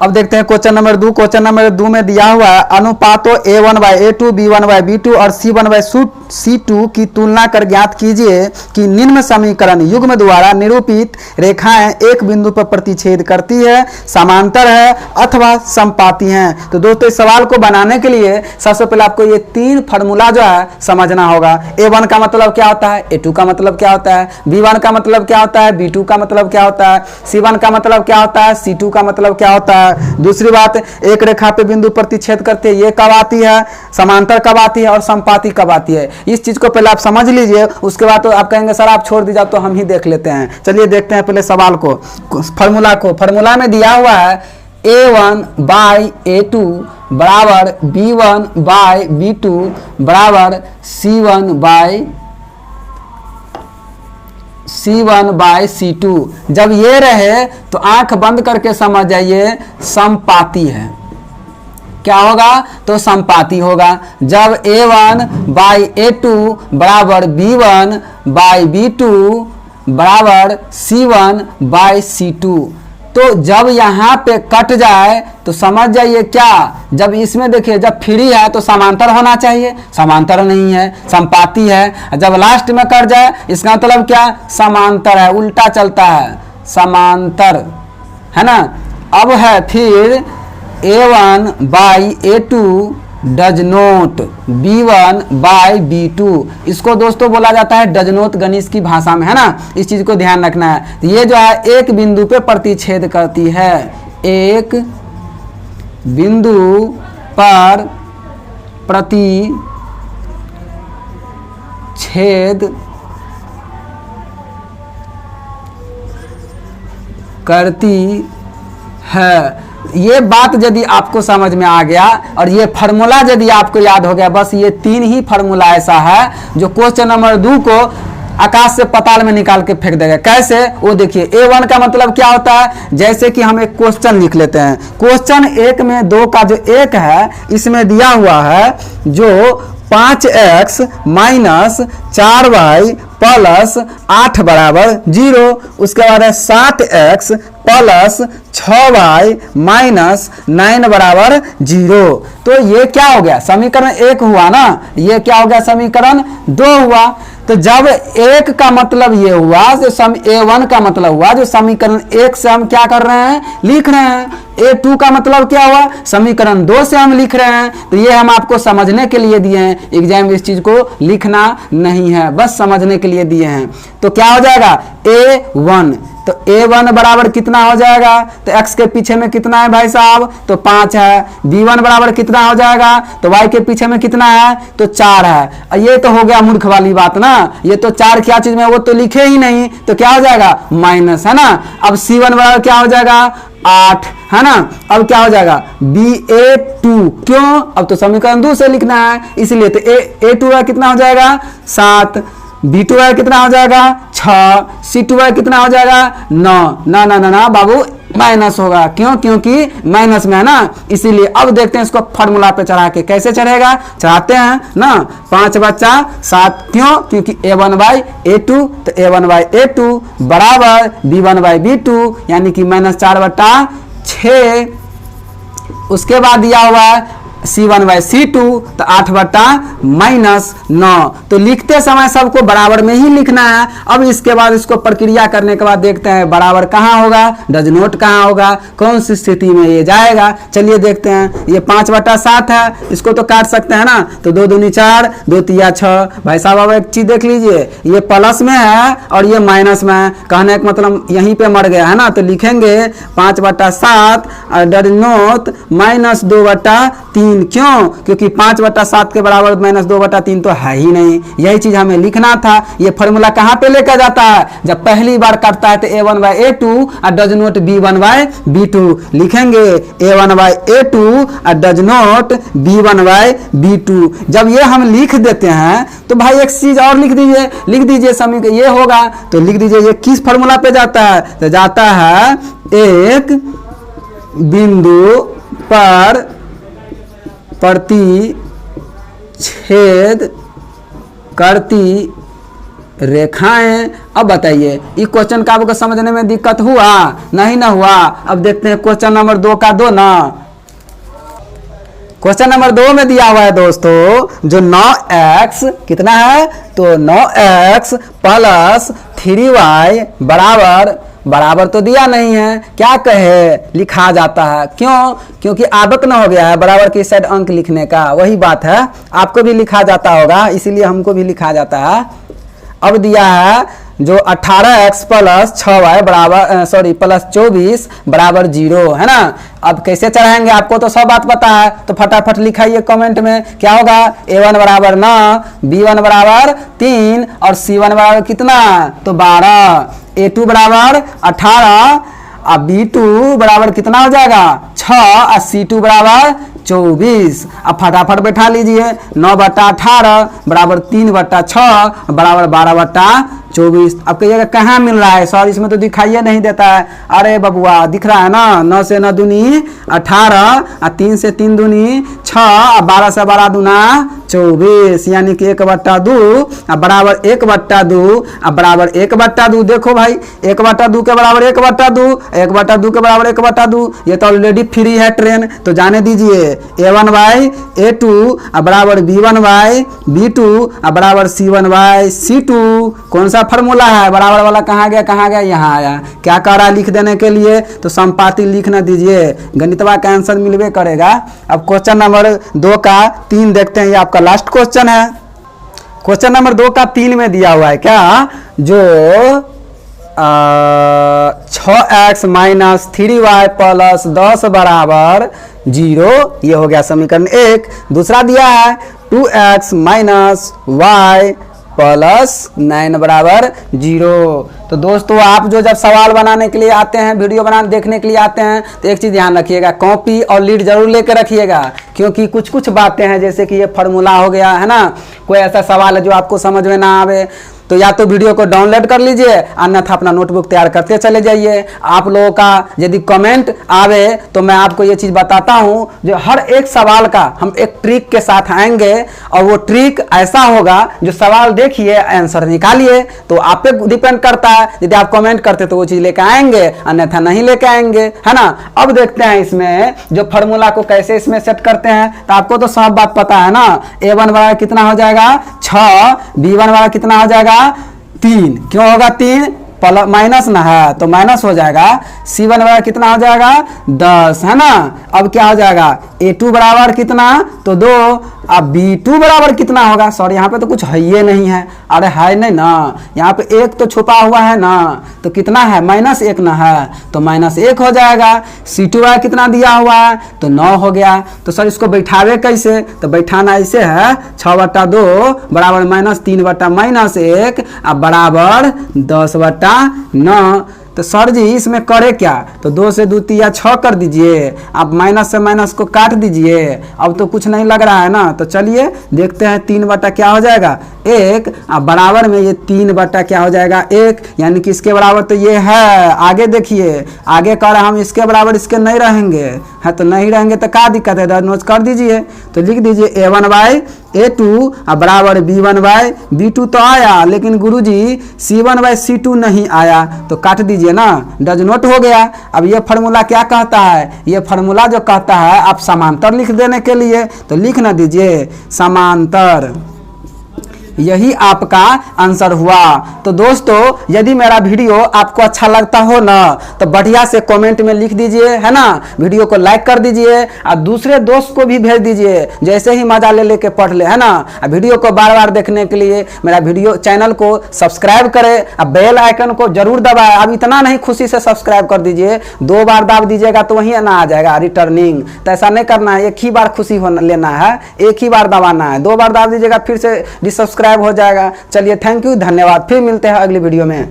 अब देखते हैं क्वेश्चन नंबर 2। क्वेश्चन नंबर 2 में दिया हुआ है अनुपातों a1/a2 b1/b2 और c1/c2 की तुलना कर ज्ञात कीजिए कि निम्न समीकरण युग्म द्वारा निरूपित रेखाएं एक बिंदु पर प्रतिच्छेद करती है, समांतर है अथवा समपाती हैं। तो दोस्तों इस सवाल को बनाने के लिए सबसे पहले आपको ये 3 फार्मूला जो है समझना होगा। a1 का मतलब क्या होता है, a2 का मतलब क्या होता है, b1 का मतलब क्या होता है, b2 का मतलब क्या होता है, c1 का मतलब क्या होता है, c2 का मतलब क्या होता है। दूसरी बात, एक रेखा पे बिंदु प्रतिच्छेद करते हैं, ये कब आती है, समांतर कब आती है और समपाती कब आती है। इस चीज को पहले आप समझ लीजिए, उसके बाद तो आप कहेंगे सर आप छोड़ दीजिए तो हम ही देख लेते हैं। चलिए देखते हैं पहले सवाल को, फार्मूला को। फार्मूला में दिया हुआ है a1/a2 बराबर b1/b2 बराबर c1/c2। जब ये रहे तो आंख बंद करके समझ जाइए समपाती है। क्या होगा, तो समपाती होगा। जब a1/a2 बराबर b1/b2 बराबर c1/c2, तो जब यहाँ पे कट जाए तो समझ जाइए क्या, जब इसमें देखिए जब फ्री है तो समांतर होना चाहिए, समांतर नहीं है, समपाती है। जब लास्ट में कट जाए इसका मतलब क्या, समांतर है, उल्टा चलता है, समांतर है ना। अब है फिर a1/a2 डज नोट b1/b2, इसको दोस्तों बोला जाता है डज नोट गणित की भाषा में, है ना। इस चीज को ध्यान रखना है। ये जो है एक बिंदु पे प्रतिच्छेद करती है, एक बिंदु पर प्रतिच्छेद करती है। ये बात यदि आपको समझ में आ गया और ये फार्मूला यदि आपको याद हो गया, बस ये 3 ही फार्मूला ऐसा है जो क्वेश्चन नंबर 2 को आकाश से पाताल में निकाल के फेंक देगा। कैसे, वो देखिए। a1 का मतलब क्या होता है, जैसे कि हम एक क्वेश्चन लिख लेते हैं। क्वेश्चन 1 में 2 का जो 1 है इसमें दिया हुआ है जो 5x - 4y प्लस 8 बराबर 0। उसके बाद है 7x प्लस 6y माइनस 9 बराबर 0। तो ये क्या हो गया, समीकरण 1 हुआ ना, ये क्या हो गया, समीकरण 2 हुआ। तो जब 1 का मतलब ये हुआ, जो a1 का मतलब हुआ जो समीकरण 1 से हम क्या कर रहे हैं, लिख रहे हैं। a2 का मतलब क्या हुआ, समीकरण 2 से हम लिख रहे हैं। तो ये हम आपको समझने के लिए दिए हैं, एग्जाम में इस चीज को लिखना नहीं है, बस समझने के लिए दिए हैं। तो क्या हो जाएगा, a1, तो a1 बराबर कितना हो जाएगा, तो x के पीछे में कितना है भाई साहब, तो 5 है। b1 बराबर कितना हो जाएगा, तो y के पीछे में कितना है, तो 4 है। ये तो हो गया मूर्ख वाली बात ना, ये तो 4 क्या चीज में, वो तो लिखे ही नहीं, तो क्या हो जाएगा, माइनस, है ना। अब c1 बराबर क्या हो जाएगा, 8, है ना। अब क्या हो जाएगा, ba2, क्यों, अब तो समीकरण 2 से लिखना है इसलिए, तो a2 कितना हो जाएगा, 7, b2 कितना हो जाएगा, 6, c2 कितना हो जाएगा, 9। ना ना ना ना बाबू, माइनस होगा, क्यों, क्योंकि माइनस में है ना, इसीलिए। अब देखते हैं इसको फार्मूला पे चढ़ा के कैसे चढ़ेगा, चढ़ाते हैं ना। 5 बच्चा 7, क्यों, क्योंकि a1/a2, तो a1/a2 बराबर b1/b2 यानी कि -4/6। उसके बाद दिया हुआ है c1/c2, तो 8/-9। तो लिखते समय सबको बराबर में ही लिखना है। अब इसके बाद इसको प्रक्रिया करने के बाद देखते हैं बराबर कहाँ होगा, डज नोट कहाँ होगा, कौन सी स्थिति में ये जाएगा। चलिए देखते हैं। ये 5/7 है, इसको तो काट सकते हैं ना, तो 2 दूनी 4, 2 तिया 6। भाई साहब अब एक चीज देख लीजिए, ये प्लस में है और ये माइनस में है, कहने का मतलब यहीं पे मर गया है ना। तो लिखेंगे 5/7 और डज नोट -2/3। क्यों, क्योंकि 5/7 के बराबर -2/3 तो है ही नहीं, यही चीज हमें लिखना था। ये फॉर्मूला कहाँ पे लेकर जाता है, जब पहली बार करता है तो a1/a2 और डज नोट b1/b2 लिखेंगे, a1/a2 और डज नोट b1/b2। जब ये हम लिख देते हैं तो भाई एक चीज और लिख दीजिए समीकरण ये होगा, तो लिख दीजिए ये किस फॉर्मूला पे जाता है, तो जाता है एक बिंदु पर प्रतिच्छेद करती रेखाएं। अब बताइए ये क्वेश्चन का आपको समझने में दिक्कत हुआ? नहीं ना हुआ। अब देखते हैं क्वेश्चन नंबर 2 का 2 ना। क्वेश्चन नंबर 2 में दिया हुआ है दोस्तों जो 9x कितना है, तो 9x प्लस 3y बराबर तो दिया नहीं है, क्या कहे लिखा जाता है, क्यों? क्योंकि आदत न हो गया है बराबर की साइड अंक लिखने का, वही बात है। आपको भी लिखा जाता होगा, इसीलिए हमको भी लिखा जाता है। अब दिया है जो 18x प्लस 6y प्लस 24 बराबर 0 है ना। अब कैसे चढ़ाएंगे आपको तो सब बात पता है, तो फटाफट लिखाइए कमेंट में क्या होगा। a1 बराबर 9, b1 बराबर 3 और c1 बराबर कितना, तो 12, a2 बराबर 18 और b2 बराबर कितना हो जाएगा 6 और c2 बराबर 24। अब फटाफट बैठा लीजिए 9/18 बराबर 3/6 बराबर 12/24। अब कहिएगा कहाँ मिल रहा है सर, इसमें तो दिखाइए नहीं देता है। अरे बबुआ दिख रहा है ना, 9 से 9 दूनी 18 और 3 से 3 दूनी 6 और 12 से 12 दूना 24, यानी कि 1/2 बराबर 1/2 बराबर 1/2। देखो भाई 1/2 के बराबर 1/2, 1/2 के बराबर 1/2, ये तो ऑलरेडी फ्री है ट्रेन, तो जाने दीजिए a1/a2 बराबर b1/b2 बराबर c1/c2। कौन सा फॉर्मूला है, बराबर वाला कहाँ गया यहाँ आया। क्या कह रहा है लिख देने के लिए, तो संपाति लिख न दीजिए, गणितवा का आंसर मिलवे करेगा। अब क्वेश्चन नंबर 2 का 3 देखते हैं, ये आपका लास्ट क्वेश्चन है। क्वेश्चन नंबर 2 का 3 में दिया हुआ है क्या, जो 6x माइनस 3y प्लस 10 बराबर 0, ये हो गया समीकरण 1। दूसरा दिया है 2x माइनस y प्लस 9 बराबर 0। तो दोस्तों आप जो जब सवाल बनाने के लिए आते हैं, वीडियो बनाने देखने के लिए आते हैं, तो एक चीज़ ध्यान रखिएगा, कॉपी और लीड जरूर लेकर रखिएगा, क्योंकि कुछ बातें हैं जैसे कि ये फार्मूला हो गया है ना, कोई ऐसा सवाल है जो आपको समझ में ना आवे तो या तो वीडियो को डाउनलोड कर लीजिए, अन्यथा अपना नोटबुक तैयार करते चले जाइए। आप लोगों का यदि कमेंट आवे तो मैं आपको ये चीज़ बताता हूँ, जो हर एक सवाल का हम एक ट्रिक के साथ आएंगे, और वो ट्रिक ऐसा होगा जो सवाल देखिए आंसर निकालिए। तो आप पे डिपेंड करता है, यदि आप कमेंट करते तो वो चीज़ लेके आएंगे, अन्यथा नहीं लेके आएंगे, है ना। अब देखते हैं इसमें जो फार्मूला को कैसे इसमें सेट करते हैं, तो आपको तो सब बात पता है ना। a1 बराबर कितना हो जाएगा 6, b1 बराबर कितना हो जाएगा 3, क्यों होगा 3 प्लस माइनस ना है तो माइनस हो जाएगा। c1 बराबर कितना हो जाएगा 10, है ना। अब क्या हो जाएगा a2 बराबर कितना, तो 2, अब b2 बराबर कितना होगा, सॉरी यहाँ पे तो कुछ है ही नहीं है, अरे है नहीं ना, यहाँ पे 1 तो छुपा हुआ है ना, तो कितना है -1 ना है, तो -1 हो जाएगा। c2 बराबर कितना दिया हुआ है, तो 9 हो गया। तो सर इसको बैठावे कैसे, तो बैठाना ऐसे है 6/2 बराबर -3/-1 बराबर 10/9। तो सर जी इसमें करे क्या, तो 2 से 2 तिया 6 कर दीजिए, आप माइनस से माइनस को काट दीजिए। अब तो कुछ नहीं लग रहा है ना, तो चलिए देखते हैं 3 क्या हो जाएगा 1, अब बराबर में ये 3 क्या हो जाएगा 1, यानी कि इसके बराबर तो ये है। आगे देखिए, आगे कर हम इसके बराबर इसके नहीं रहेंगे, है तो नहीं रहेंगे तो क्या दिक्कत है, नोट कर दीजिए। तो लिख दीजिए a1/a2 बराबर b1/b2 तो आया, लेकिन गुरुजी c1/c2 नहीं आया, तो काट दीजिए ना, डज नोट हो गया। अब ये फार्मूला क्या कहता है, ये फार्मूला जो कहता है आप समांतर लिख देने के लिए, तो लिख ना दीजिए समांतर, यही आपका आंसर हुआ। तो दोस्तों यदि मेरा वीडियो आपको अच्छा लगता हो ना, तो बढ़िया से कमेंट में लिख दीजिए, है ना। वीडियो को लाइक कर दीजिए और दूसरे दोस्त को भी भेज दीजिए, जैसे ही मजा ले लेके पढ़ ले, है ना। वीडियो को बार बार देखने के लिए मेरा वीडियो चैनल को सब्सक्राइब करें, अब बेल आइकन को जरूर दबाएं। अब इतना नहीं, खुशी से सब्सक्राइब कर दीजिए, 2 बार दाब दीजिएगा तो वही ना आ जाएगा रिटर्निंग, तो ऐसा नहीं करना है, एक ही बार खुशी लेना है, एक ही बार दबाना है। 2 बार दाब दीजिएगा फिर से डिसब्सक्राइब हो जाएगा। चलिए थैंक यू, धन्यवाद, फिर मिलते हैं अगली वीडियो में।